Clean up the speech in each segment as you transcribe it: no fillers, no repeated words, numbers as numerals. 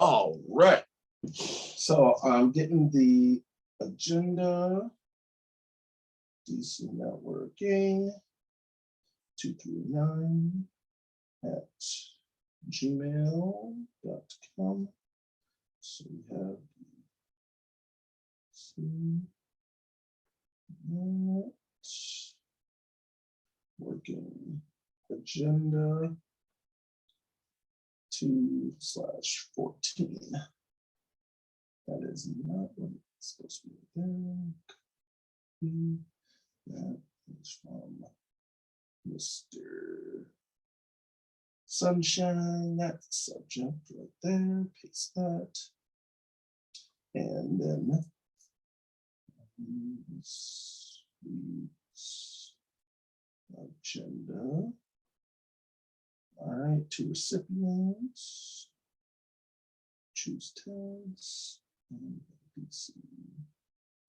All right. So I'm getting the agenda. DC Networking 239 at gmail.com. So we have working agenda 2/14. That is not what it's supposed to be there. That is from Mr. Sunshine. That's the subject right there. Paste that. And then this week's agenda. All right, 2 recipients. Choose tense. And ABC.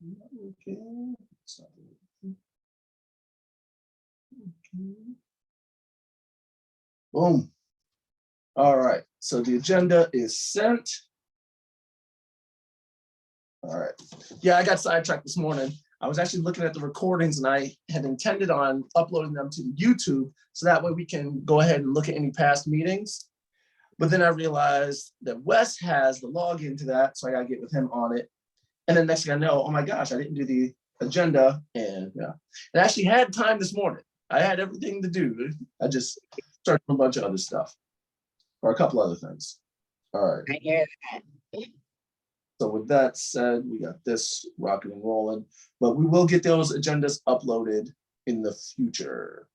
Not working. It's not working. Okay. Boom. All right. So the agenda is sent. All right. Yeah, I got sidetracked this morning. I was actually looking at the recordings and I had intended on uploading them to YouTube so that way we can go ahead and look at any past meetings. But then I realized that Wes has the login to that, so I gotta get with him on it. And then next thing I know, oh my gosh, I didn't do the agenda. And yeah, and I actually had time this morning. I had everything to do. I just started a bunch of other stuff or a couple other things. All right. I hear that. So with that said, we got this rocking and rolling, but we will get those agendas uploaded in the future.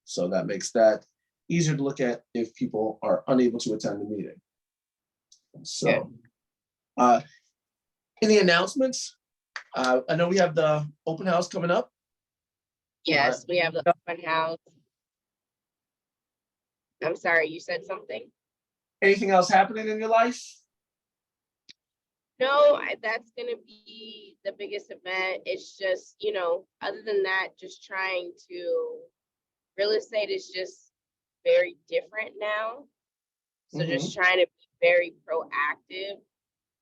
So that makes that easier to look at if people are unable to attend the meeting. So any announcements? I know we have the open house coming up. Yes, we have the open house. I'm sorry, you said something? Anything else happening in your life? No, that's going to be the biggest event. It's just, you know, other than that, just trying to, real estate is just very different now. So just trying to be very proactive.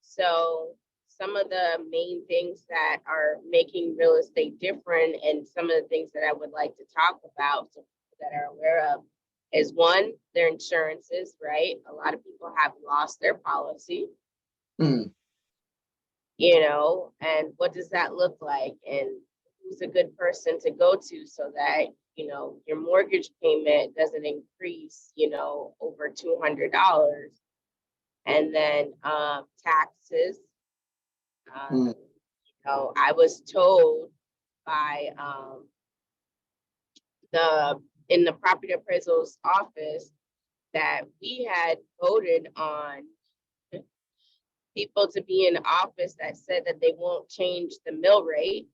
So some of the main things that are making real estate different and some of the things that I would like to talk about so people that are aware of is one, their insurances, right? A lot of people have lost their policy. You know, and what does that look like? And who's a good person to go to so that, you know, your mortgage payment doesn't increase, you know, over $200. And then taxes. You know, I was told by in the property appraisal's office that we had voted on people to be in office that said that they won't change the mill rate.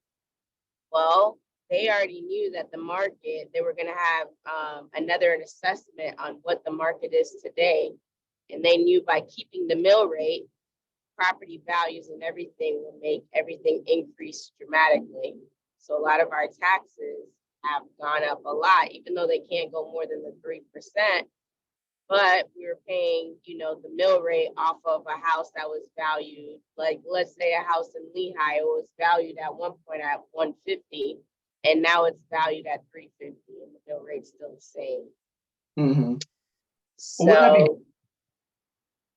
Well, they already knew that the market, they were going to have another assessment on what the market is today. And they knew by keeping the mill rate, property values and everything will make everything increase dramatically. So a lot of our taxes have gone up a lot, even though they can't go more than the 3%. But we were paying, you know, the mill rate off of a house that was valued, like let's say a house in Lehigh, it was valued at one point at 150, and now it's valued at 350, and the mill rate's still the same. So, well,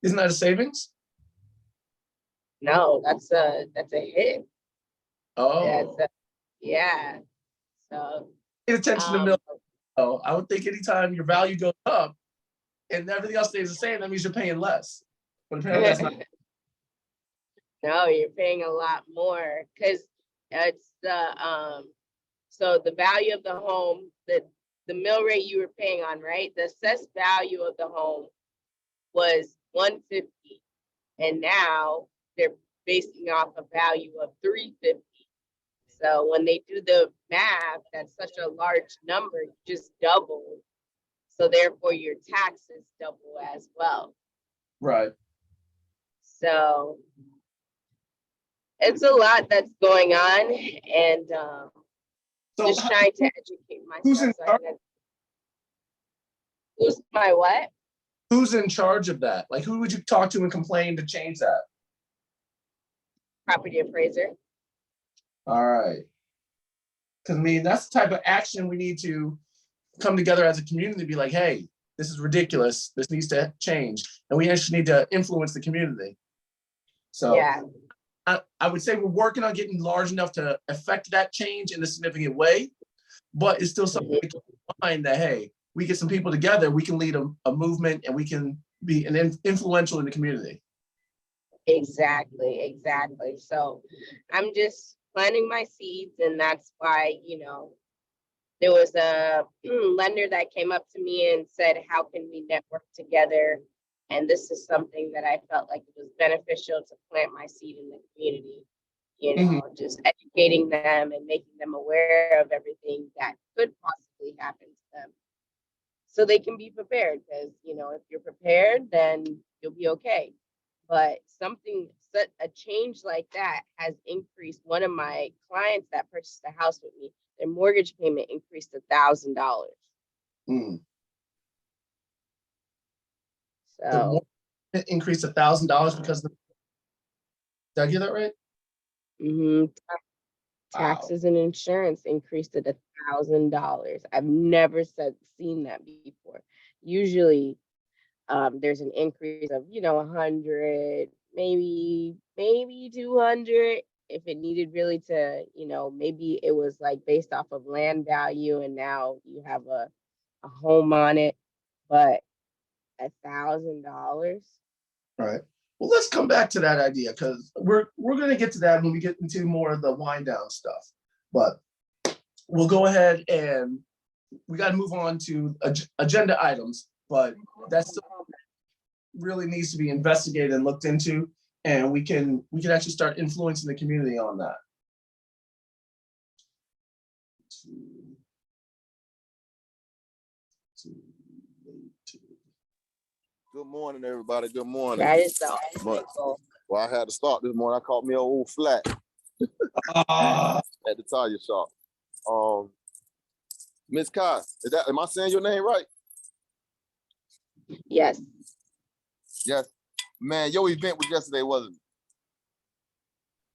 isn't that a savings? No, that's a hit. Oh, yeah. So pay attention to mill. Oh, I would think anytime your value goes up and everything else stays the same, that means you're paying less. But apparently that's not. No, you're paying a lot more because it's the so the value of the home, the mill rate you were paying on, right? The assessed value of the home was 150, and now they're basing off a value of 350. So when they do the math, that's such a large number, you just double. So therefore your taxes double as well. Right. So it's a lot that's going on, and just trying to educate myself. Who's my what? Who's in charge of that? Like, who would you talk to and complain to change that? Property appraiser. All right. Because I mean, that's the type of action we need to come together as a community to be like, hey, this is ridiculous. This needs to change. And we actually need to influence the community. So Yeah. I would say we're working on getting large enough to affect that change in a significant way, but it's still something to keep in mind that, hey, we get some people together, we can lead a movement and we can be influential in the community. Exactly. So I'm just planting my seeds, and that's why, there was a lender that came up to me and said, how can we network together? And this is something that I felt like it was beneficial to plant my seed in the community, just educating them and making them aware of everything that could possibly happen to them so they can be prepared. Because, if you're prepared, then you'll be okay. But a change like that has increased. One of my clients that purchased a house with me, their mortgage payment increased $1,000. Mm. So it increased $1,000 because of did I get that right? Taxes and insurance increased to $1,000. I've never seen that before. Usually, there's an increase of 100, maybe 200. If it needed really to, maybe it was like based off of land value, and now you have a home on it, but $1,000. All right. Well, let's come back to that idea because we're going to get to that when we get into more of the wind down stuff. But we'll go ahead and we got to move on to agenda items. But that's really needs to be investigated and looked into, and we can actually start influencing the community on that. Good morning, everybody. Good morning. That is the Well, I had to start this morning. I caught me an old flat at the tire shop. Miss Kai, am I saying your name right? Yes. Yes. Man, your event was yesterday, wasn't it?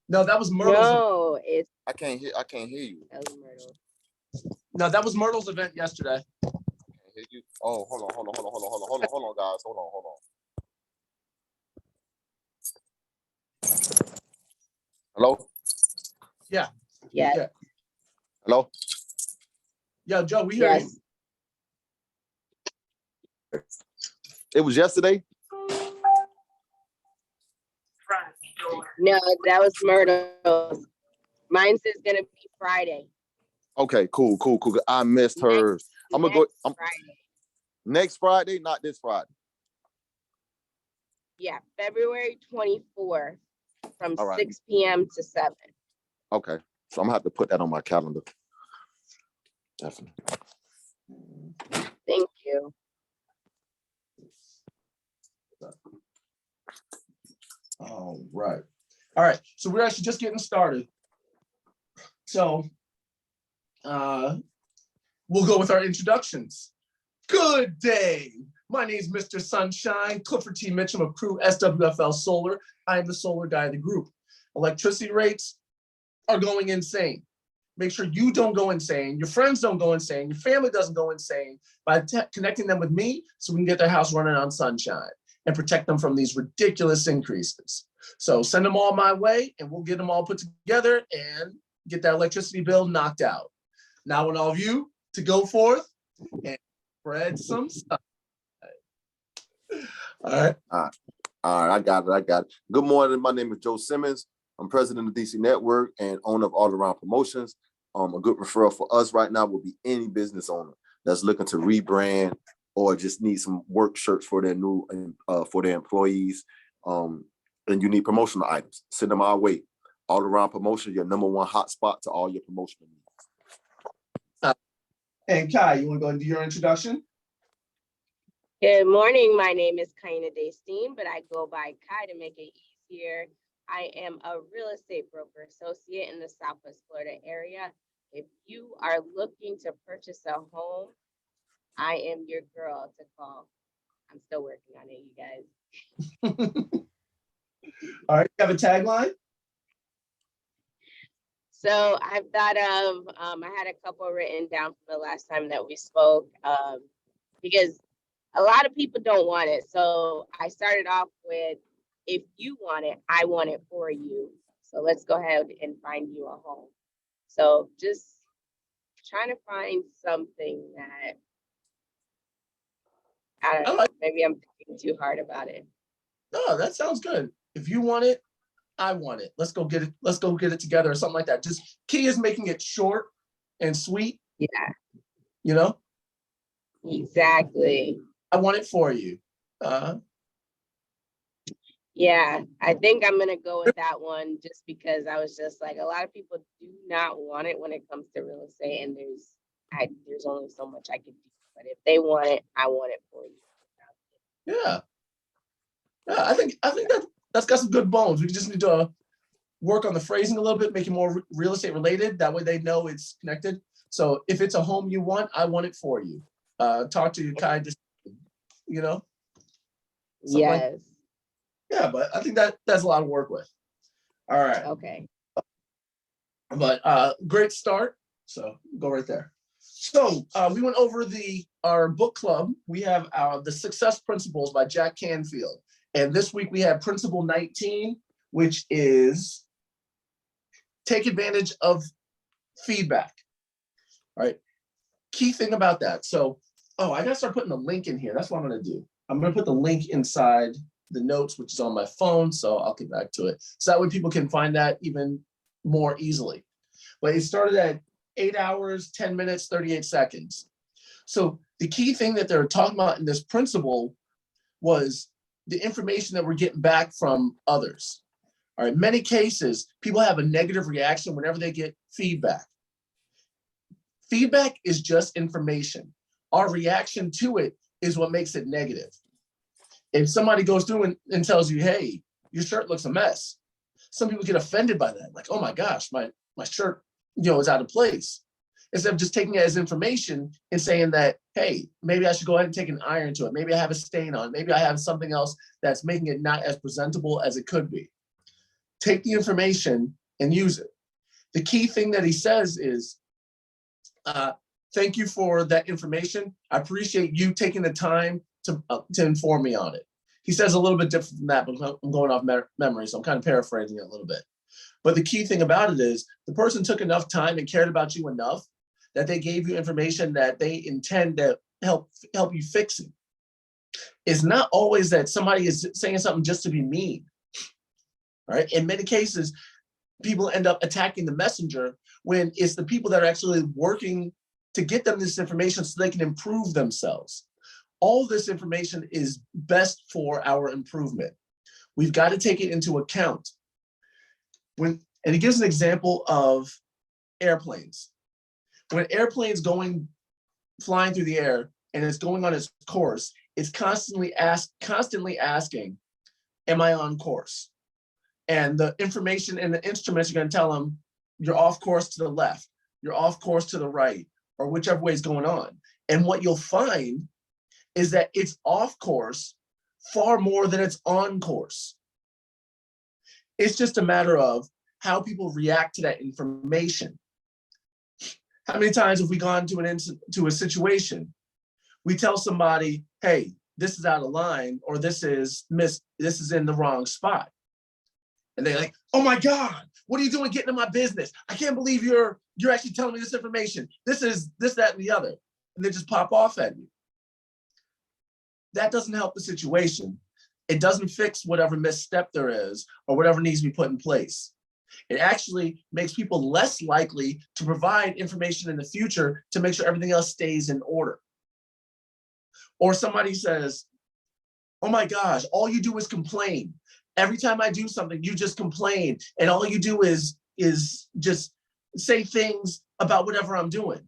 No, that was Myrtle's. No, it's I can't hear you. that was Myrtle. No, that was Myrtle's event yesterday. I can't hear you. Oh, hold on, guys. Hold on. Hello? Yeah. Yes. Hello? Yeah, Joe, we hear you. It was yesterday? No, that was Myrtle's. Mine's is gonna be Friday. Okay, cool. I missed hers. I'm gonna go Friday. Next Friday, not this Friday. Yeah, February 24th from All right. 6 p.m. to 7. Okay, so I'm gonna have to put that on my calendar. Definitely. Thank you. All right. So we're actually just getting started. So we'll go with our introductions. Good day. My name is Mr. Sunshine, Clifford T. Mitchum of Crew SWFL Solar. I am the solar guy of the group. Electricity rates are going insane. Make sure you don't go insane, your friends don't go insane, your family doesn't go insane by connecting them with me so we can get their house running on sunshine and protect them from these ridiculous increases. So send them all my way and we'll get them all put together and get that electricity bill knocked out. Now I want all of you to go forth and spread some stuff. All right. I got it. Good morning. My name is Joe Simmons. I'm president of DC Network and owner of All Around Promotions. A good referral for us right now would be any business owner that's looking to rebrand or just need some work shirts for their new for their employees. And you need promotional items. Send them our way. All Around Promotion, your #1 hotspot to all your promotional needs. And Kai, you want to go and do your introduction? Good morning. My name is Kaina Daysteen, but I go by Kai to make it easier. I am a real estate broker associate in the Southwest Florida area. If you are looking to purchase a home, I am your girl to call. I'm still working on it, you guys. All right, you have a tagline? So I've thought of, I had a couple written down from the last time that we spoke, because a lot of people don't want it. So I started off with, if you want it, I want it for you. So let's go ahead and find you a home. So just trying to find something that, I don't know, maybe I'm thinking too hard about it. No, that sounds good. If you want it, I want it. Let's go get it. Let's go get it together or something like that. Just key is making it short and sweet. Yeah, You know, exactly. I want it for you. Yeah, I think I'm gonna go with that one just because I was just like, a lot of people do not want it when it comes to real estate, and there's only so much I can do. But if they want it, I want it for you. Yeah. Yeah, I think that's got some good bones. We just need to work on the phrasing a little bit, make it more real estate related. That way they know it's connected. So if it's a home you want, I want it for you. Talk to you, Kai, just, you know? Something like- Yes. yeah, but I think that's a lot of work with. All right. Okay. But great start. So go right there. So we went over our book club. We have the Success Principles by Jack Canfield. And this week we have Principle 19, which is take advantage of feedback. All right. Key thing about that. So, I gotta start putting the link in here. That's what I'm gonna do. I'm gonna put the link inside the notes, which is on my phone. So I'll get back to it. So that way people can find that even more easily. But it started at 8 hours, 10 minutes, 38 seconds. So the key thing that they're talking about in this principle was the information that we're getting back from others. All right, many cases, people have a negative reaction whenever they get feedback. Feedback is just information. Our reaction to it is what makes it negative. If somebody goes through and tells you, hey, your shirt looks a mess, some people get offended by that. Like, oh my gosh, my shirt, is out of place. Instead of just taking it as information and saying that, hey, maybe I should go ahead and take an iron to it. Maybe I have a stain on it. Maybe I have something else that's making it not as presentable as it could be. Take the information and use it. The key thing that he says is, thank you for that information. I appreciate you taking the time to inform me on it. He says a little bit different from that, but I'm going off memory, so I'm kind of paraphrasing it a little bit. But the key thing about it is the person took enough time and cared about you enough that they gave you information that they intend to help you fix it. It's not always that somebody is saying something just to be mean, right? In many cases, people end up attacking the messenger when it's the people that are actually working to get them this information so they can improve themselves. All this information is best for our improvement. We've got to take it into account. And he gives an example of airplanes. When an airplane's flying through the air and it's going on its course, it's constantly asking, am I on course? And the information and the instruments are going to tell them you're off course to the left, you're off course to the right, or whichever way is going on. And what you'll find is that it's off course far more than it's on course. It's just a matter of how people react to that information. How many times have we gone to a situation, we tell somebody, hey, this is out of line, or this is in the wrong spot. And they're like, oh my God, what are you doing getting in my business? I can't believe you're actually telling me this information. This is this, that, and the other. And they just pop off at you. That doesn't help the situation. It doesn't fix whatever misstep there is or whatever needs to be put in place. It actually makes people less likely to provide information in the future to make sure everything else stays in order. Or somebody says, oh my gosh, all you do is complain. Every time I do something, you just complain. And all you do is just say things about whatever I'm doing.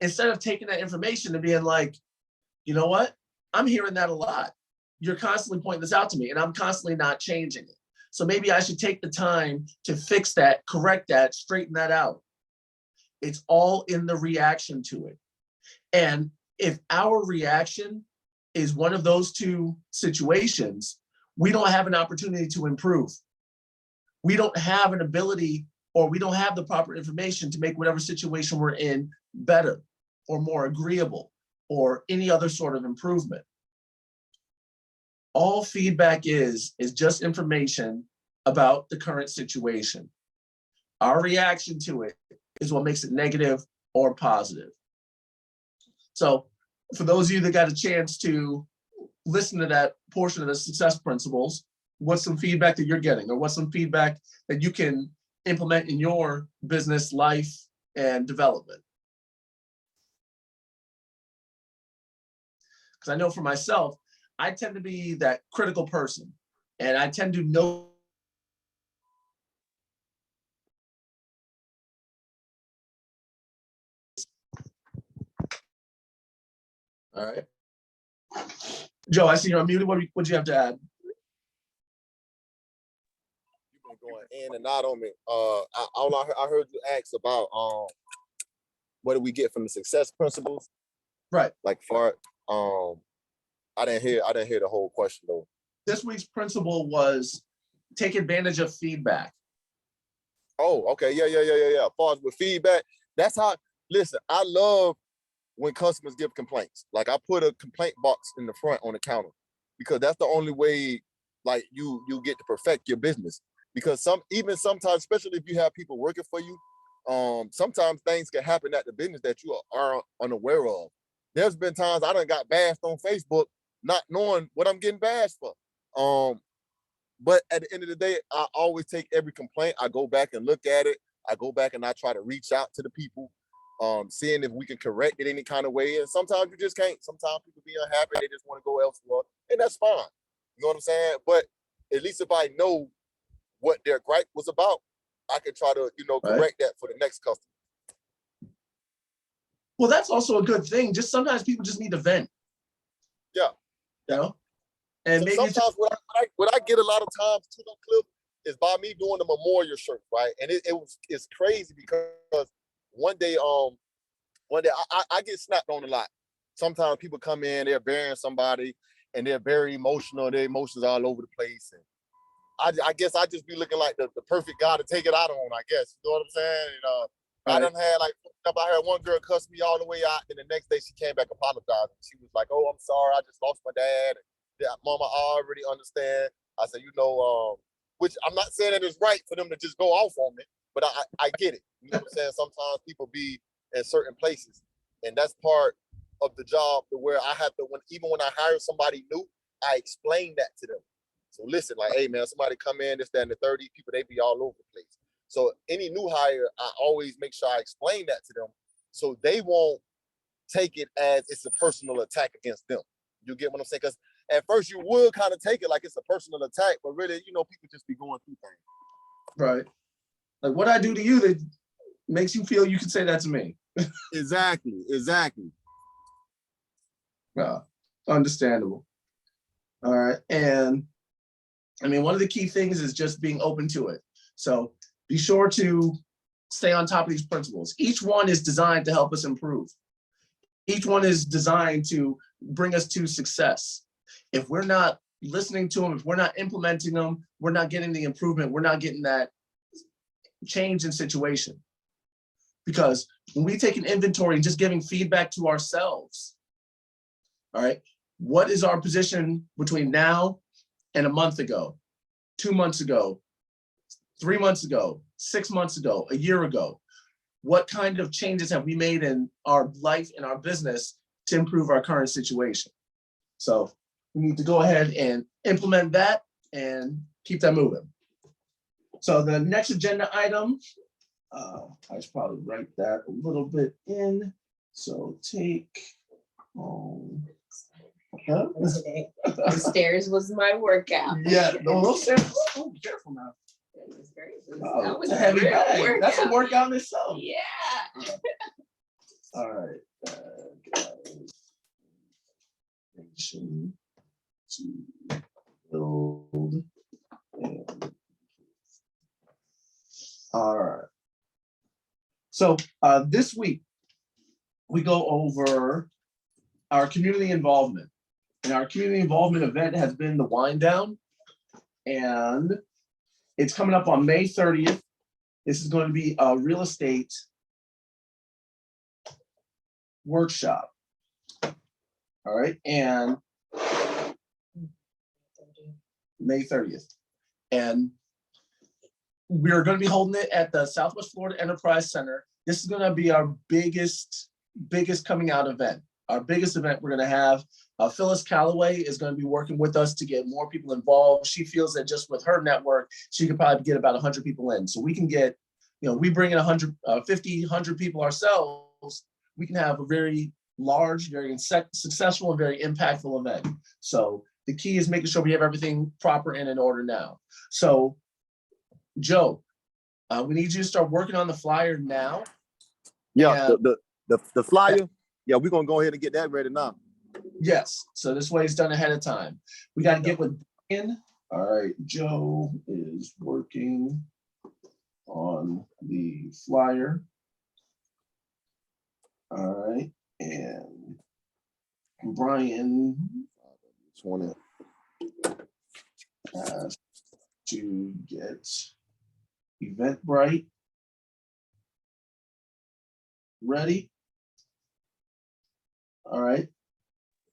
Instead of taking that information and being like, you know what? I'm hearing that a lot. You're constantly pointing this out to me and I'm constantly not changing it. So maybe I should take the time to fix that, correct that, straighten that out. It's all in the reaction to it. And if our reaction is one of those two situations, we don't have an opportunity to improve. We don't have an ability, or we don't have the proper information to make whatever situation we're in better or more agreeable or any other sort of improvement. All feedback is just information about the current situation. Our reaction to it is what makes it negative or positive. So for those of you that got a chance to listen to that portion of the success principles, what's some feedback that you're getting, or what's some feedback that you can implement in your business, life, and development? Because I know for myself, I tend to be that critical person, and I tend to know. All right. Joe, I see you're unmuted. What do you have to add? You've been going in and out on me. I heard you ask about what do we get from the success principles? Right. Like far I didn't hear the whole question though. This week's principle was take advantage of feedback. Oh, okay. Yeah. Far as with feedback, that's how, listen, I love when customers give complaints. Like I put a complaint box in the front on the counter, because that's the only way like you get to perfect your business. Because sometimes, especially if you have people working for you, sometimes things can happen at the business that you are unaware of. There's been times I done got bashed on Facebook not knowing what I'm getting bashed for. But at the end of the day, I always take every complaint. I go back and look at it. I go back and I try to reach out to the people, seeing if we can correct it any kind of way. And sometimes you just can't. Sometimes people be unhappy. They just want to go elsewhere. And that's fine. You know what I'm saying? But at least if I know what their gripe was about, I can try to, correct that for the next customer. Well, that's also a good thing. Just sometimes people just need to vent. Yeah. You know? And so maybe sometimes what I get a lot of times too, Cliff, is by me doing the memorial shirt, right? And it's crazy because one day I get snapped on a lot. Sometimes people come in, they're burying somebody, and they're very emotional. Their emotions are all over the place, and I guess I just be looking like the perfect guy to take it out on. I guess, you know what I'm saying? And I done had I had one girl cuss me all the way out, and the next day she came back apologizing. She was like, "Oh, I'm sorry, I just lost my dad." Yeah, Mama, I already understand. I said, which I'm not saying that it's right for them to just go off on me, but I get it. You know what I'm saying? Sometimes people be in certain places, and that's part of the job to where I have to, even when I hire somebody new, I explain that to them. So listen, like, hey man, somebody come in, this, that, and the 30 people, they be all over the place. So any new hire, I always make sure I explain that to them so they won't take it as it's a personal attack against them. You get what I'm saying? Because at first you would kind of take it like it's a personal attack, but really, people just be going through things. Right. Like what I do to you that makes you feel you can say that to me. Exactly. Understandable. All right. And I mean, one of the key things is just being open to it. So be sure to stay on top of these principles. Each one is designed to help us improve. Each one is designed to bring us to success. If we're not listening to them, if we're not implementing them, we're not getting the improvement, we're not getting that change in situation. Because when we take an inventory and just giving feedback to ourselves, all right, what is our position between now and a month ago, 2 months ago, 3 months ago, 6 months ago, a year ago? What kind of changes have we made in our life and our business to improve our current situation? So we need to go ahead and implement that and keep that moving. So the next agenda item, I should probably write that a little bit in. So take home. Huh? The stairs was my workout. Yeah, no, those stairs. Oh, be careful now. Oh, That was a heavy real bag. workout. That's a workout in itself. Yeah. All right. To build. All right. So this week we go over our community involvement. And our community involvement event has been the wind down. And it's coming up on May 30th. This is going to be a real estate workshop. All right, and May 30th. And we're going to be holding it at the Southwest Florida Enterprise Center. This is going to be our biggest coming out event. Our biggest event we're going to have. Phyllis Calloway is going to be working with us to get more people involved. She feels that just with her network, she could probably get about 100 people in. So we can get, we bring in 100, 50, 100 people ourselves. We can have a very large, very successful, and very impactful event. So the key is making sure we have everything proper and in order now. So Joe, we need you to start working on the flyer now. Yeah, the flyer. Yeah, we're gonna go ahead and get that ready now. Yes, so this way it's done ahead of time. We got to get with Brian. All right, Joe is working on the flyer. All right, and Brian 20. has to get Eventbrite ready. All right,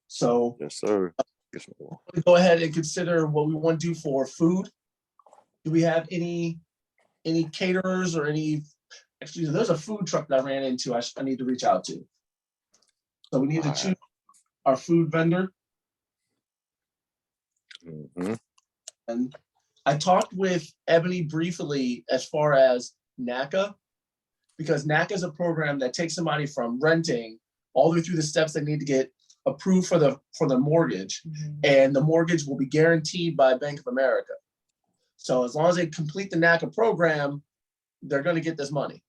so Yes, sir. go ahead and consider what we want to do for food. Do we have any caterers or any? Actually, there's a food truck that I ran into. I need to reach out to. So we need to choose our food vendor. Mm-hmm. And I talked with Ebony briefly as far as NACA, because NACA is a program that takes somebody from renting all the way through the steps they need to get approved for the mortgage, and the mortgage will be guaranteed by Bank of America. So as long as they complete the NACA program, they're going to get this money.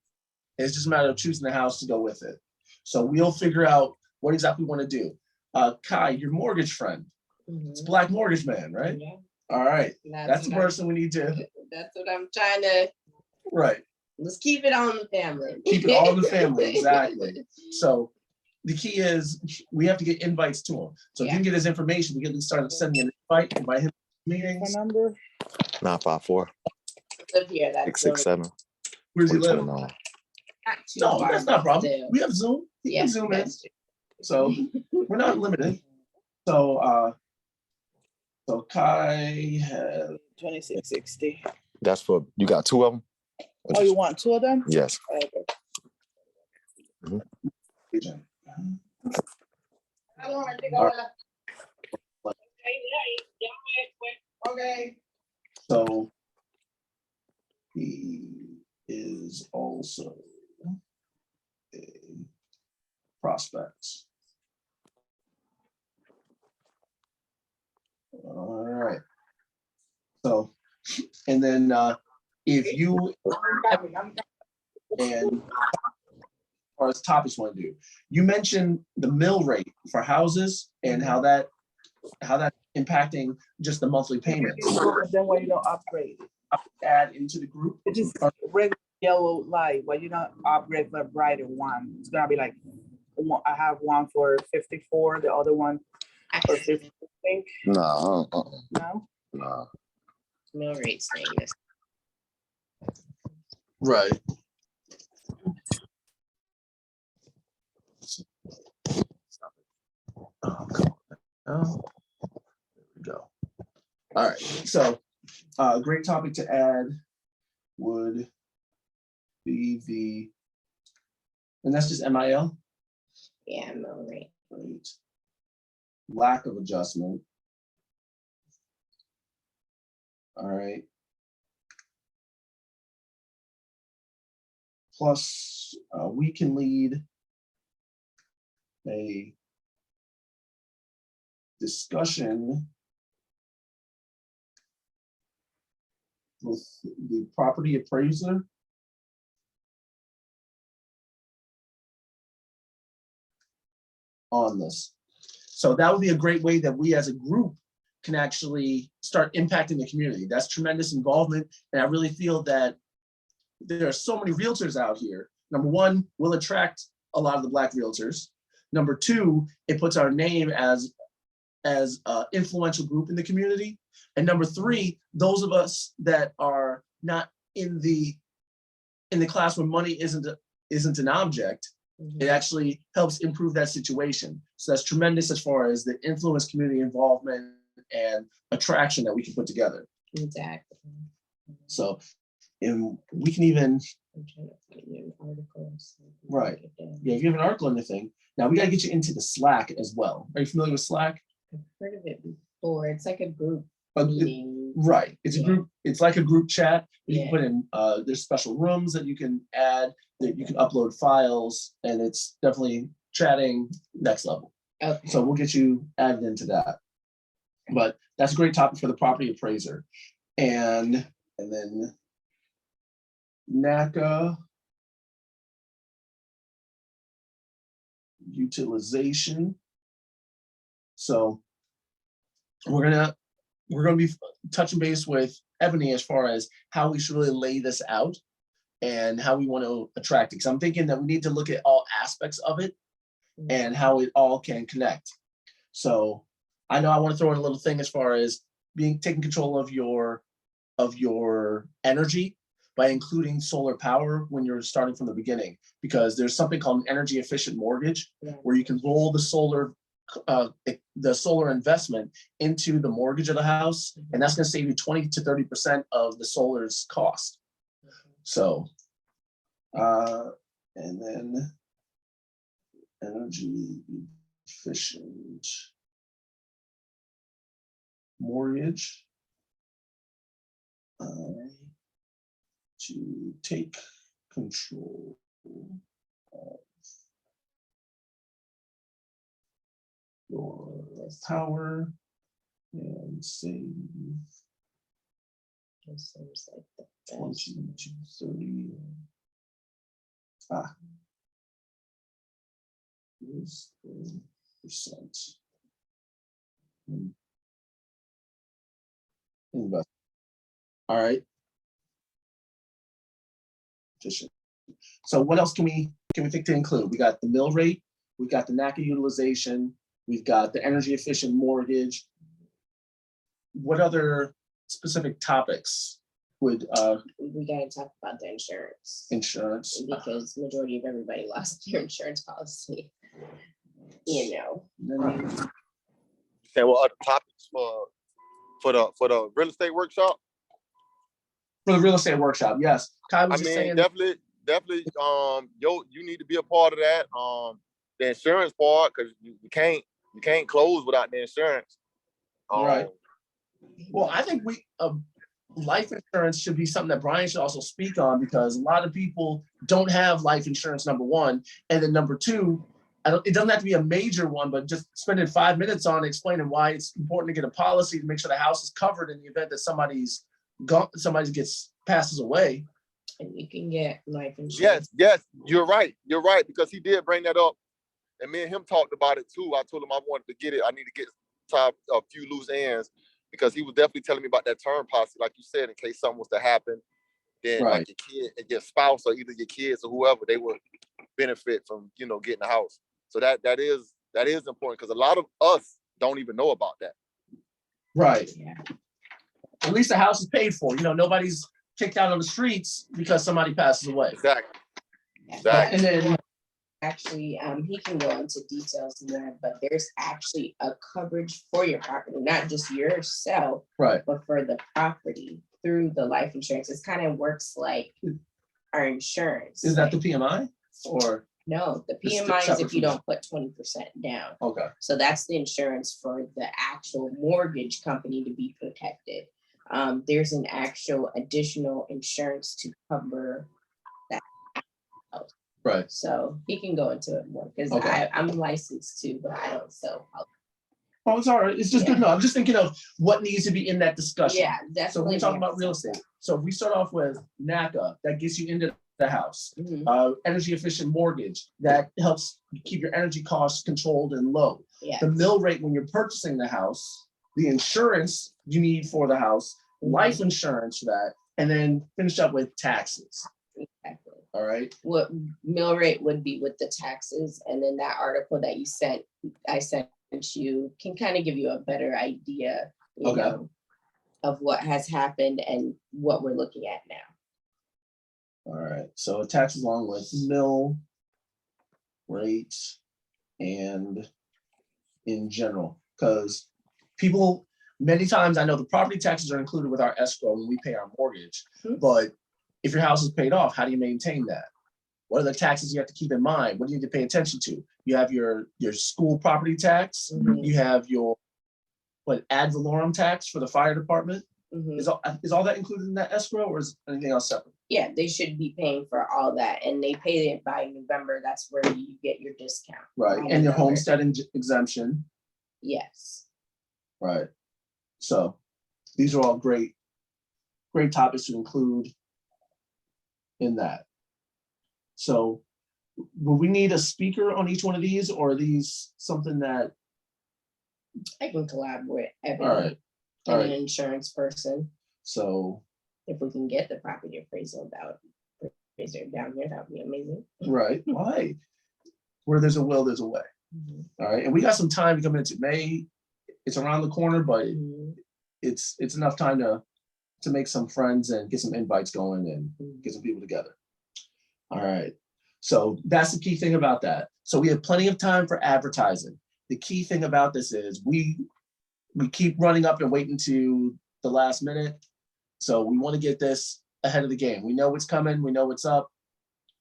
It's just a matter of choosing the house to go with it. So we'll figure out what exactly we want to do. Kai, your mortgage friend, it's Black Mortgage Man, right? Yeah. All right, that's the person we need to. That's what I'm trying to. Right. Let's keep it on the family. Keep it all in the family, exactly. So the key is we have to get invites to him. So if you can get his information, we can start sending an invite, invite him to meetings. Phone number? 954 Live here. That's 667 Where does he live? 2029. not too No, far, that's not a problem. still. We have Zoom. He Yeah, can Zoom in. that's true. So we're not limited. So Kai has 2660. That's for you. Got two of them. Oh, you want two of them? Yes. Okay. Okay. So he is also a prospect. All right. So, and then if you and or as topics want to do, you mentioned the mill rate for houses and how that's impacting just the monthly payments. Then why you don't upgrade? Add into the group. It is regular yellow light, but you don't upgrade for a brighter one. It's gonna be like, I have one for 54, the other one for 50, I think. No. No? No. Mill rate staying this. Right. Oh, come on. Oh, there we go. All right. So, great topic to add would be and that's just MIL. Yeah, mill rate. Right. Lack of adjustment. All right. Plus, we can lead a discussion with the property appraiser on this. So that would be a great way that we as a group can actually start impacting the community. That's tremendous involvement. And I really feel that there are so many realtors out here. Number one, we'll attract a lot of the Black realtors. Number two, it puts our name as as an influential group in the community. And number three, those of us that are not in the class when money isn't an object, it actually helps improve that situation. So that's tremendous as far as the influence, community involvement, and attraction that we can put together. Exactly. So, and we can even, I'm trying to find your articles. Right. yeah, if you have an article on the thing, now we gotta get you into the Slack as well. Are you familiar with Slack? I've heard of it before. It's like a group It- meeting. Right, it's a Yeah. group, it's like a group chat. You can Yeah. put in, there's special rooms that you can add, that you can upload files, and it's definitely chatting next level. Okay. So we'll get you added into that. But that's a great topic for the property appraiser. And then NACA utilization. So we're gonna be touching base with Ebony as far as how we should really lay this out and how we want to attract it. Because I'm thinking that we need to look at all aspects of it and how it all can connect. So I know I want to throw in a little thing as far as taking control of your energy by including solar power when you're starting from the beginning, because there's something called an energy efficient mortgage Yeah. where you can roll the solar investment into the mortgage of the house, and that's going to save you 20 to 30% of the solar's cost. So, and then energy efficient mortgage to take control of your power and save It seems like the best. 20 to 30. Is percent. Invest. All right. Efficient. So what else can we think to include? We got the mill rate, we got the NACA utilization, we've got the energy efficient mortgage. What other specific topics would We gotta talk about the insurance. insurance? Because majority of everybody lost their insurance policy. You know. Then- Say what other topics for the real estate workshop? For the real estate workshop, yes. Kai was I just mean, saying, definitely. You need to be a part of that. The insurance part, because you can't close without the insurance. Right. Well, I think life insurance should be something that Brian should also speak on, because a lot of people don't have life insurance, number one. And then number two, it doesn't have to be a major one, but just spending 5 minutes on explaining why it's important to get a policy to make sure the house is covered in the event that somebody passes away. And you can get life insurance. Yes, you're right, because he did bring that up, and me and him talked about it too. I told him I wanted to get it. I need to get a few loose ends, because he was definitely telling me about that term policy, like you said, in case something was to happen, then Right. like your kid and your spouse, or either your kids or whoever, they would benefit from getting a house. So that is important, because a lot of us don't even know about that. Right. Yeah. At least the house is paid for. Nobody's kicked out on the streets because somebody passes away. Exactly. And then Actually, he can go into details more, but there's actually a coverage for your property, not just yourself, right. but for the property through the life insurance. It kind of works like our insurance. Is that the PMI or No, the It's PMI is separate if you from don't put 20% down. okay? So that's the insurance for the actual mortgage company to be protected. There's an actual additional insurance to cover that. Right. So he can go into it more, because Okay. I'm licensed too, but I don't sell. Oh, it's all right. It's just good to know. I'm just thinking of what needs to be in that discussion. Yeah, definitely. So when we talk about real estate, so if we start off with NACA, that gets you into the house. Mhm. Energy efficient mortgage, that helps keep your energy costs controlled and low. Yeah. The mill rate when you're purchasing the house, the insurance you need for the house, life insurance for that, and then finish up with taxes. Exactly. All right. What mill rate would be with the taxes, and then that article that you sent, I sent you can kind of give you a better idea, you Okay. know, of what has happened and what we're looking at now. All right, so taxes along with mill rates and in general, because people, many times I know the property taxes are included with our escrow when we pay our mortgage, Mhm. but if your house is paid off, how do you maintain that? What are the taxes you have to keep in mind? What do you need to pay attention to? You have your school property tax, Mhm, you have your ad valorem tax for the fire department. mhm. Is all that included in that escrow, or is anything else separate? Yeah, they should be paying for all that, and they pay it by November. That's where you get your discount. Right, by and your November. homestead exemption. Yes. Right. So these are all great topics to include in that. So will we need a speaker on each one of these, or are these something that, I can collab with all Ebony right, all and an right. insurance person. So, If we can get the property appraisal down here, that would be amazing. right, why? Where there's a will, there's a way. Mhm. All right, and we got some time coming into May. It's around the corner, but Mhm. it's enough time to make some friends and get some invites going and get some people together. All right, so that's the key thing about that. So we have plenty of time for advertising. The key thing about this is we keep running up and waiting to the last minute. So we want to get this ahead of the game. We know what's coming, we know what's up.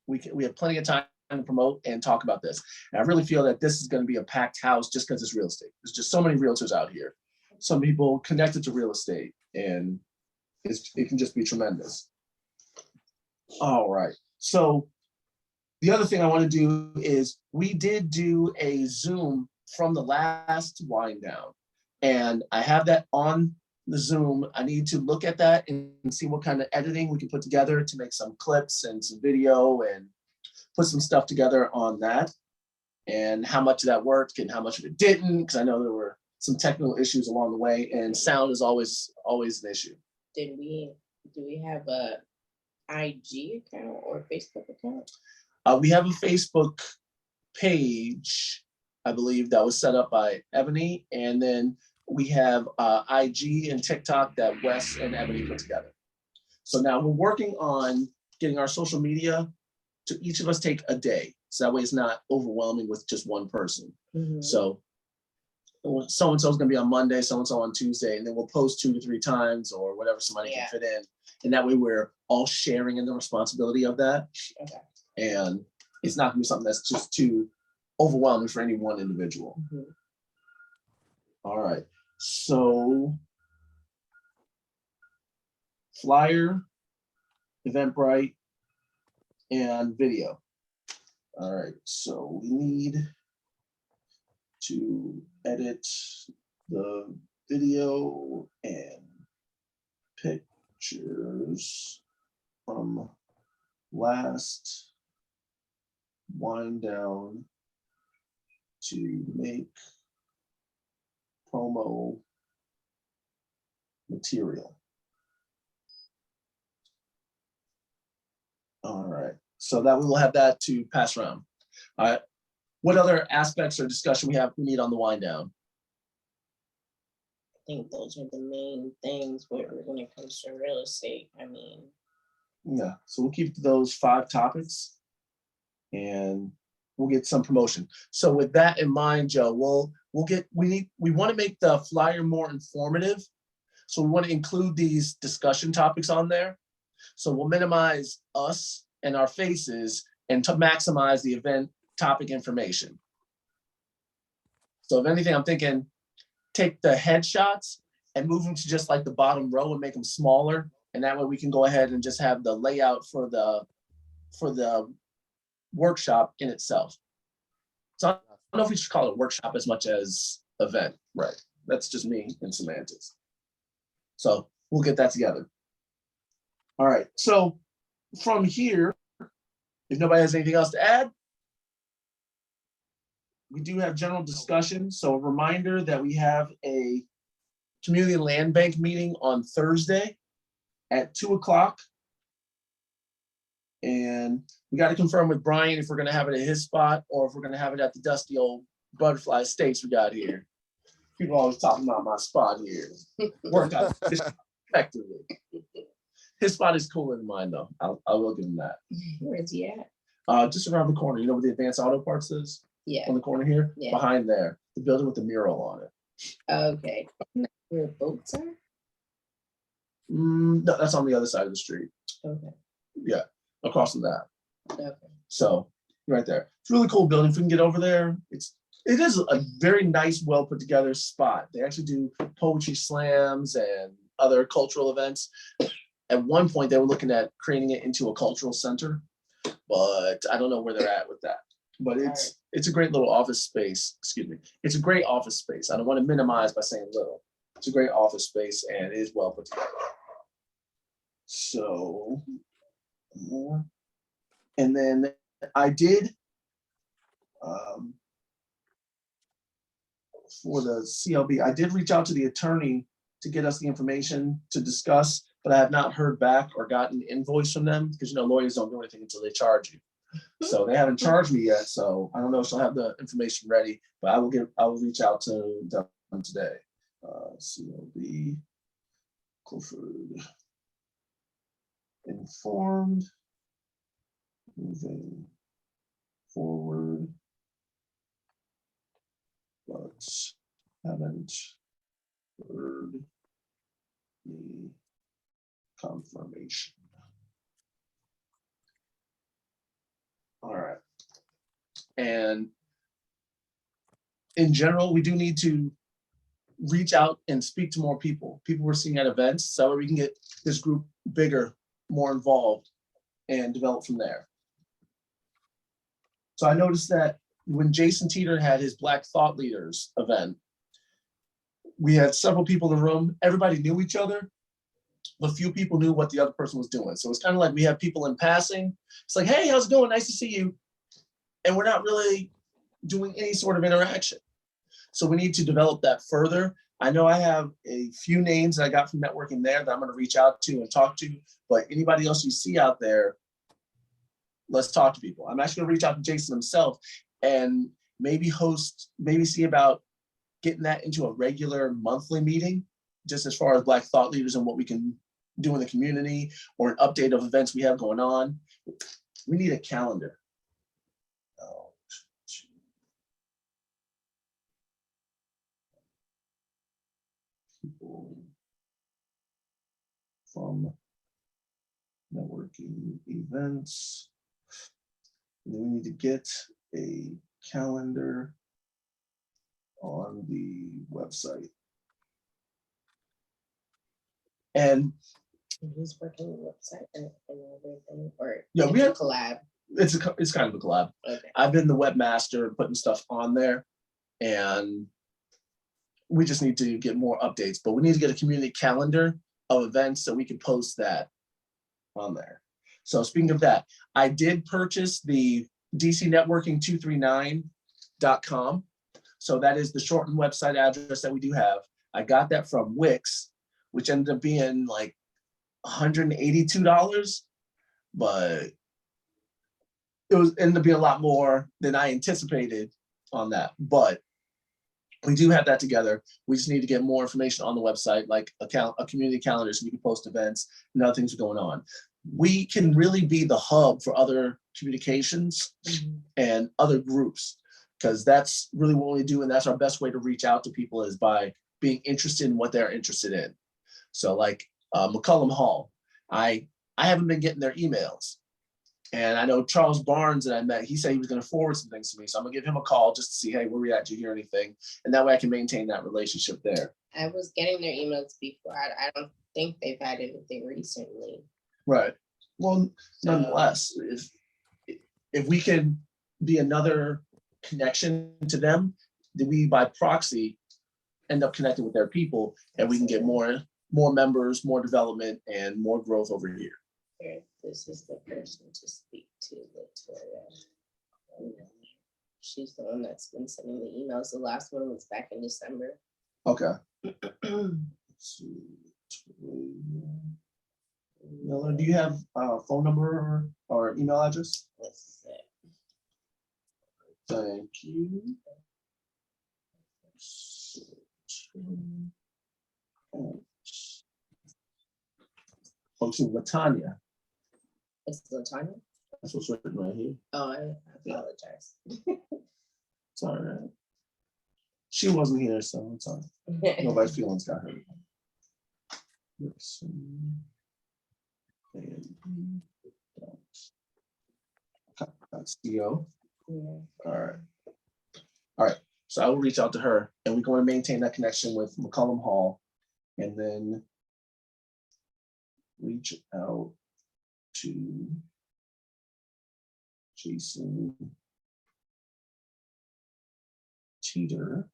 We have plenty of time to promote and talk about this. And I really feel that this is going to be a packed house just because it's real estate. There's just so many realtors out here. Some people connected to real estate, and it can just be tremendous. All right. So the other thing I want to do is we did do a Zoom from the last wind down, and I have that on the Zoom. I need to look at that and see what kind of editing we can put together to make some clips and some video and put some stuff together on that, and how much of that worked and how much of it didn't, because I know there were some technical issues along the way, and sound is always an issue. Do we have a IG account or Facebook account? We have a Facebook page, I believe, that was set up by Ebony, and then we have IG and TikTok that Wes and Ebony put together. So now we're working on getting our social media to each of us take a day, so that way it's not overwhelming with just one person. Mhm. So so-and-so is going to be on Monday, so-and-so on Tuesday, and then we'll post 2 to 3 times or whatever somebody Yeah. can fit in. And that way we're all sharing in the responsibility of that. Okay. And it's not going to be something that's just too overwhelming for any one individual. Mhm. All right. So flyer, Eventbrite, and video. All right. So we need to edit the video and pictures from last wind down to make promo material. All right, so that we will have that to pass around. All right, what other aspects or discussion we need on the wind down? I think those are the main things when it comes to real estate. I mean, Yeah, so we'll keep those 5 topics and we'll get some promotion. So with that in mind, Joe, we want to make the flyer more informative. So we want to include these discussion topics on there. So we'll minimize us and our faces and to maximize the event topic information. So if anything, I'm thinking, take the headshots and move them to just like the bottom row and make them smaller. And that way we can go ahead and just have the layout for the workshop in itself. So I don't know if we should call it workshop as much as event, right? That's just me and semantics. So we'll get that together. All right, so from here, if nobody has anything else to add, we do have general discussion. So a reminder that we have a community land bank meeting on Thursday at 2:00. And we got to confirm with Brian if we're going to have it at his spot or if we're going to have it at the dusty old butterfly steaks we got here. People always talking about my spot here. Worked out effectively. His spot is cooler than mine though. I will give him that. Where's he at? Just around the corner. You know where the Advanced Auto Parts is? Yeah, On the corner here? Yeah. Behind there. The building with the mural on it. okay. Where boats are? No, that's on the other side of the street. Okay, Yeah, across from that. okay. So right there. It's a really cool building. If we can get over there, it is a very nice, well put together spot. They actually do poetry slams and other cultural events. At one point, they were looking at creating it into a cultural center, but I don't know where they're at with that. But it's a great little office space. Excuse me. It's a great office space. I don't want to minimize by saying little. It's a great office space and it is well put together. So, and then I did for the CLB, I did reach out to the attorney to get us the information to discuss, but I have not heard back or gotten an invoice from them because lawyers don't do anything until they charge you. So they haven't charged me yet. So I don't know if she'll have the information ready, but I will reach out to them today. CLB, Clifford, informed, moving forward, but haven't heard the confirmation. All right. And in general, we do need to reach out and speak to more people we're seeing at events, so we can get this group bigger, more involved, and develop from there. So I noticed that when Jason Teeter had his Black Thought Leaders event, we had several people in the room. Everybody knew each other, but few people knew what the other person was doing. So it's kind of like we have people in passing. It's like, hey, how's it going? Nice to see you. And we're not really doing any sort of interaction. So we need to develop that further. I know I have a few names that I got from networking there that I'm going to reach out to and talk to, but anybody else you see out there, let's talk to people. I'm actually going to reach out to Jason himself and maybe see about getting that into a regular monthly meeting, just as far as Black Thought Leaders and what we can do in the community or an update of events we have going on. We need a calendar. People from networking events. And then we need to get a calendar on the website. And Who's working on the website and everything, or yeah, we have a collab? It's kind of a collab. Okay. I've been the webmaster putting stuff on there, and we just need to get more updates, but we need to get a community calendar of events so we can post that on there. So speaking of that, I did purchase the dcnetworking239.com. So that is the shortened website address that we do have. I got that from Wix, which ended up being like $182, but it ended up being a lot more than I anticipated on that. But we do have that together. We just need to get more information on the website, like a community calendar, so we can post events and other things going on. We can really be the hub for other communications and other groups, because that's really what we do, and that's our best way to reach out to people is by being interested in what they're interested in. So like McCollum Hall, I haven't been getting their emails. And I know Charles Barnes that I met, he said he was going to forward some things to me. So I'm gonna give him a call just to see, hey, where we at? Did you hear anything? And that way I can maintain that relationship there. I was getting their emails before. I don't think they've had anything recently. Right. Well, nonetheless, if we can be another connection to them, then we by proxy end up connecting with their people, and we can get more members, more development, and more growth over here. Here, this is the person to speak to, Victoria. She's the one that's been sending the emails. The last one was back in December. Okay. Let's see. Miller, do you have a phone number or email address? Let's see. Thank you. Function Latanya. It's Latanya. That's what's written right here. Oh, I apologize. It's all right. She wasn't here, so it's all right. Nobody's feelings got hurt. That's CO. Yeah. All right. So I will reach out to her, and we're going to maintain that connection with McCollum Hall, and then reach out to Jason Teeter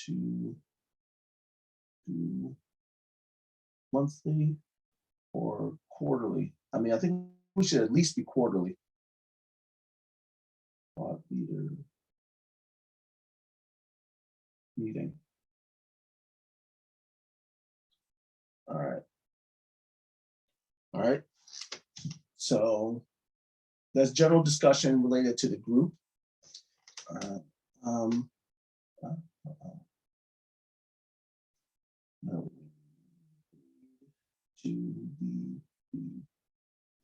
to do monthly or quarterly. I mean, I think we should at least be quarterly. Thought leader meeting. All right. All right. So there's general discussion related to the group. To the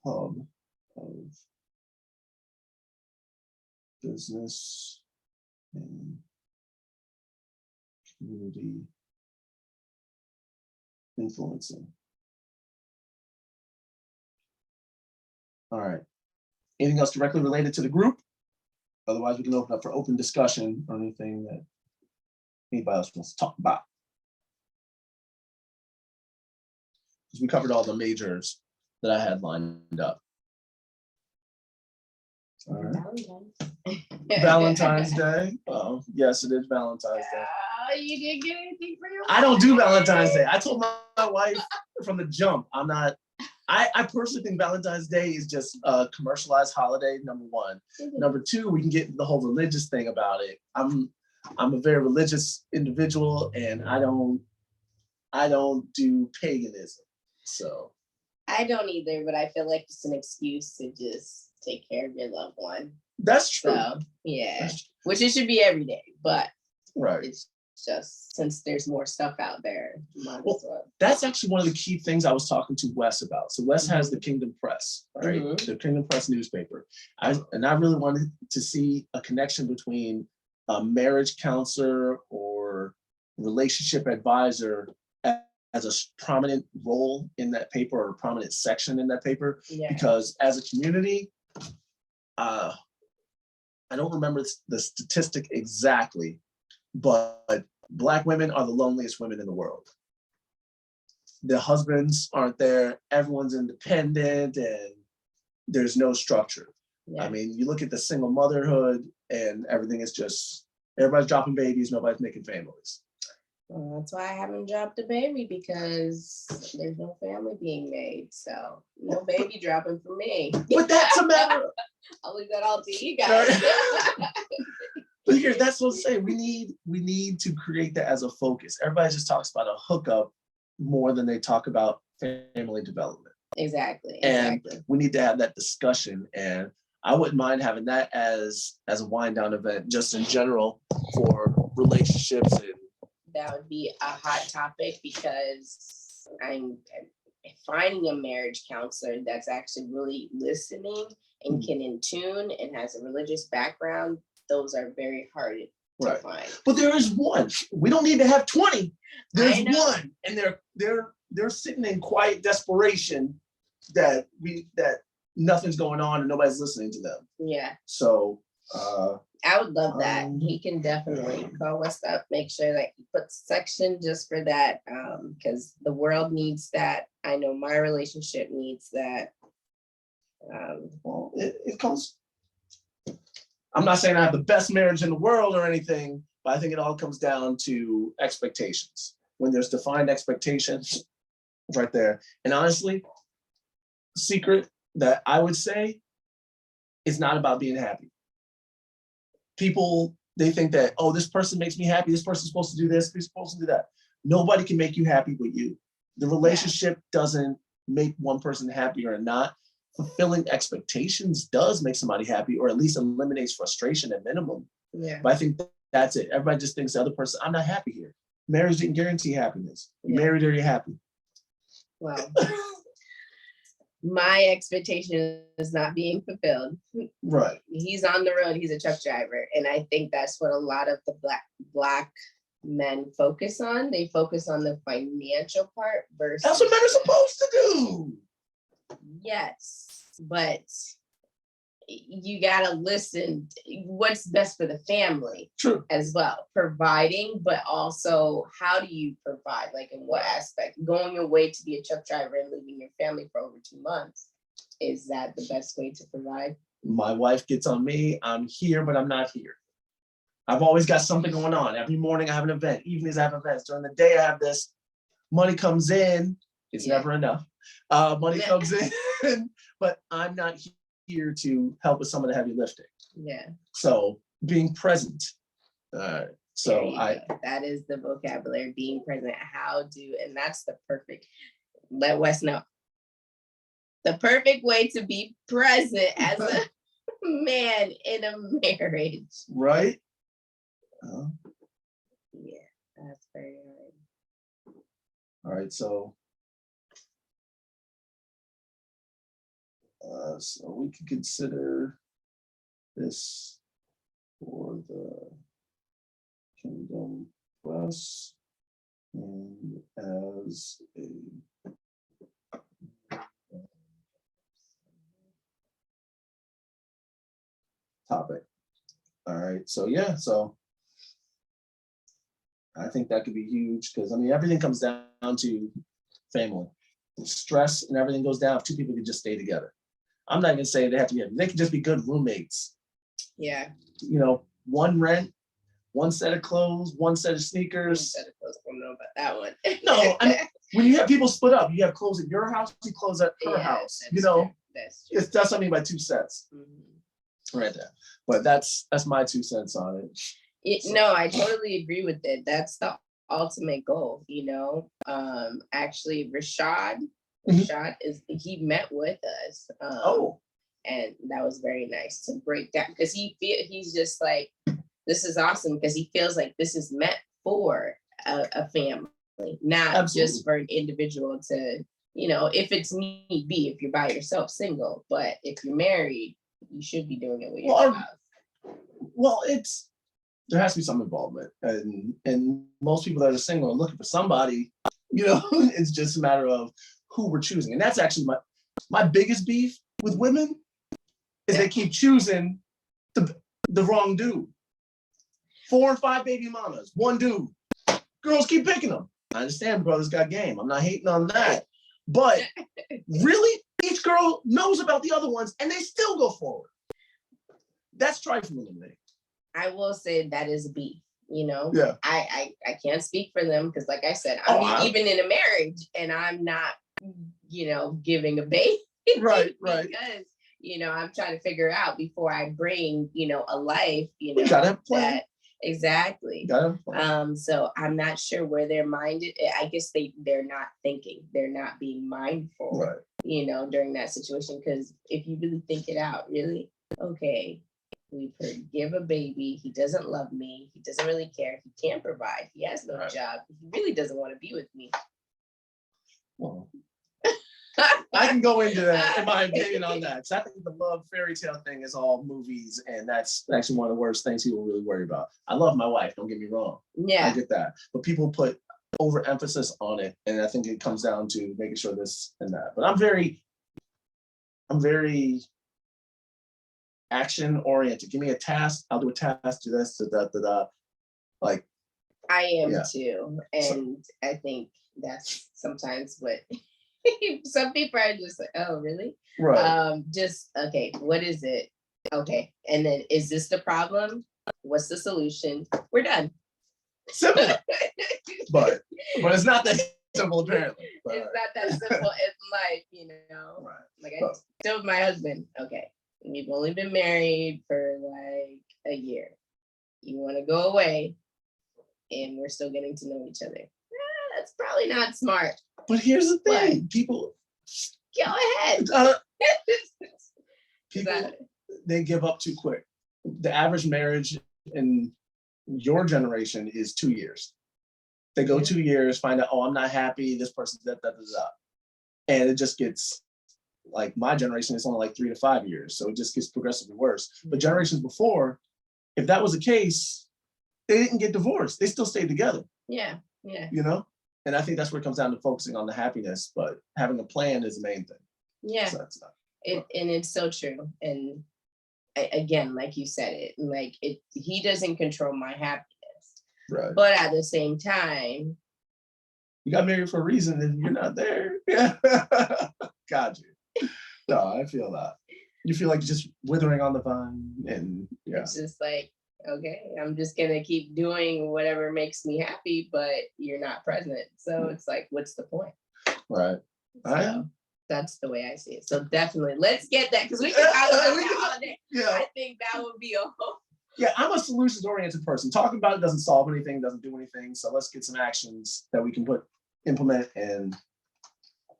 hub of business and community influencing. All right. Anything else directly related to the group? Otherwise, we can open up for open discussion or anything that anybody else wants to talk about. Because we covered all the majors that I had lined up. All right. Valentine's Day. Oh, yes, it is Valentine's Day. You didn't get anything for your I don't do Valentine's Day. I told my wife from the jump, I'm not. I personally think Valentine's Day is just a commercialized holiday, number one. Number two, we can get into the whole religious thing about it. I'm a very religious individual, and I don't do paganism. So I don't either, but I feel like it's an excuse to just take care of your loved one. that's true. So yeah, That's true. which it should be every day, but Right. it's just since there's more stuff out there, might as well. That's actually one of the key things I was talking to Wes about. So Wes has the Kingdom Press, right? Mhm. The Kingdom Press newspaper. I really wanted to see a connection between a marriage counselor or relationship advisor as a prominent role in that paper or a prominent section in that paper. Yeah. Because as a community, I don't remember the statistic exactly, but Black women are the loneliest women in the world. The husbands aren't there, everyone's independent, and there's no structure. Yeah. I mean, you look at the single motherhood and everything is just, everybody's dropping babies, nobody's making families. Well, that's why I haven't dropped a baby, because there's no family being made. So no baby dropping for me. But that's a matter of, I'll leave that all to you guys. but here, that's what I'm saying. We need to create that as a focus. Everybody just talks about a hookup more than they talk about family development. Exactly. And we need to have that discussion. And I wouldn't mind having that as a wind down event, just in general for relationships. And That would be a hot topic, because I'm finding a marriage counselor that's actually really listening and can in tune and has a religious background. Those are very hard to Right. find. But there is one. We don't need to have 20. There's I know. one, and they're sitting in quiet desperation that nothing's going on and nobody's listening to them. Yeah, So I would love that. Um, He can definitely call us up, make sure that he puts section just for that, because the world needs that. I know my relationship needs that. well, it comes. I'm not saying I have the best marriage in the world or anything, but I think it all comes down to expectations. When there's defined expectations, right there. And honestly, secret that I would say is not about being happy. People, they think that, oh, this person makes me happy. This person's supposed to do this. They're supposed to do that. Nobody can make you happy but you. The relationship doesn't make one person happier or not. Fulfilling expectations does make somebody happy, or at least eliminates frustration at minimum. Yeah. But I think that's it. Everybody just thinks the other person, I'm not happy here. Marriage didn't guarantee happiness. You Yeah. married or you're happy. Well, my expectation is not being fulfilled. Right. He's on the road. He's a truck driver. And I think that's what a lot of the black men focus on. They focus on the financial part versus. That's what men are supposed to do. Yes, but you gotta listen. What's best for the family True. as well, providing, but also how do you provide? Like in what aspect? Going away to be a truck driver and leaving your family for over 2 months, is that the best way to provide? My wife gets on me. I'm here, but I'm not here. I've always got something going on. Every morning I have an event. Evenings I have events. During the day I have this. Money comes in. It's Yeah. never enough. Money comes in, but I'm not here to help with some of the heavy lifting. Yeah. So being present. There So you go. That is the vocabulary, being present. And that's the perfect, let Wes know. The perfect way to be present as a man in a marriage. right. Yeah, that's very hard. All right. So we can consider this for the Kingdom Press and as a topic. All right, so yeah, so I think that could be huge because I mean everything comes down to family. Stress and everything goes down if two people can just stay together. I'm not even saying they have to be, they can just be good roommates. Yeah. You know, one rent, one set of clothes, one set of sneakers. I don't know about that one. No, I mean, when you have people split up, you have clothes at your house, you clothes at her Yeah, house. that's You know, true. That's true. that's what I mean by 2 cents right there. But that's my 2 cents on it. No, I totally agree with it. That's the ultimate goal, you know. Actually, Rashad he met with us. And that was very nice to break down because he's just like, this is awesome because he feels like this is meant for a family, not Absolutely. just for an individual to, you know, if it's need be, if you're by yourself single, but if you're married, you should be doing it with your spouse. Well, there has to be some involvement, and most people that are single are looking for somebody. You know, it's just a matter of who we're choosing, and that's actually my biggest beef with women is they keep choosing the wrong dude. 4 or 5 baby mamas, one dude. Girls keep picking them. I understand brothers got game. I'm not hating on that, but really, each girl knows about the other ones, and they still go forward. That's trifling to me. I will say that is a beef, you know. Yeah. I can't speak for them because, like I said, I'm even in a marriage and I'm not, you know, giving a baby. Right. Because, you know, I'm trying to figure out before I bring, you know, a life, you know, You gotta have a plan. Exactly. So I'm not sure where they're minded. I guess they're not thinking. They're not being mindful, Right. you know, during that situation. Because if you really think it out, really, okay, we forgive a baby. He doesn't love me. He doesn't really care. He can't provide. He has no job. He really doesn't want to be with me. Well, I can go into that, in my opinion, on that. So I think the love fairy tale thing is all movies, and that's actually one of the worst things people really worry about. I love my wife, don't get me wrong. Yeah. I get that. But people put overemphasis on it, and I think it comes down to making sure this and that. But I'm very action oriented. Give me a task, I'll do a task, do this, da. Like I am too. And I think that's sometimes what some people are just like, oh, really? right. Just okay, what is it? Okay. And then is this the problem? What's the solution? We're done. Simple. but it's not that simple apparently. But, it's not that simple in life, you know. Right. Like I told my husband, okay, we've only been married for like a year. You want to go away and we're still getting to know each other. That's probably not smart. But here's the thing, people go ahead. People they give up too quick. The average marriage in your generation is 2 years. They go 2 years, find out, oh, I'm not happy, this person's da, da, da, da. And it just gets, like my generation is only like 3 to 5 years. So it just gets progressively worse. But generations before, if that was the case, they didn't get divorced. They still stayed together. Yeah, yeah, You know? And I think that's where it comes down to focusing on the happiness, but having a plan is the main thing. yeah. So that's not, And it's so true. And again, like you said, he doesn't control my happiness. right. But at the same time, You got married for a reason and you're not there. Yeah. Got you. No, I feel that. You feel like you're just withering on the vine and yeah. it's just like, okay, I'm just gonna keep doing whatever makes me happy, but you're not present. So it's like, what's the point? Right. So that's the way I see it. So definitely, let's get that, because we can talk about that all day. Yeah. I think that would be a whole. Yeah, I'm a solutions-oriented person. Talking about it doesn't solve anything, doesn't do anything. So let's get some actions that we can implement and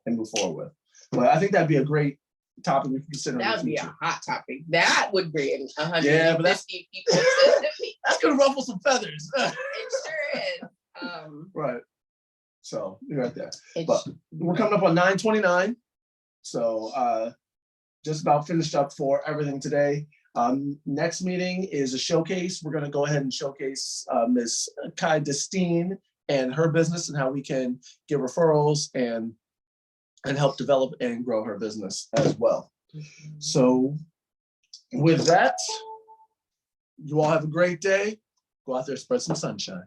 move forward with. But I think that'd be a great topic we can consider in That the would be a future. hot topic. That would bring 150 Yeah, but that's- people to the meeting. That's gonna ruffle some feathers. It sure is. Right. So you're right there. It's- But we're coming up on 9:29. So just about finished up for everything today. Next meeting is a showcase. We're gonna go ahead and showcase Ms. Kai Destine and her business and how we can get referrals and help develop and grow her business as well. So with that, you all have a great day. Go out there, spread some sunshine.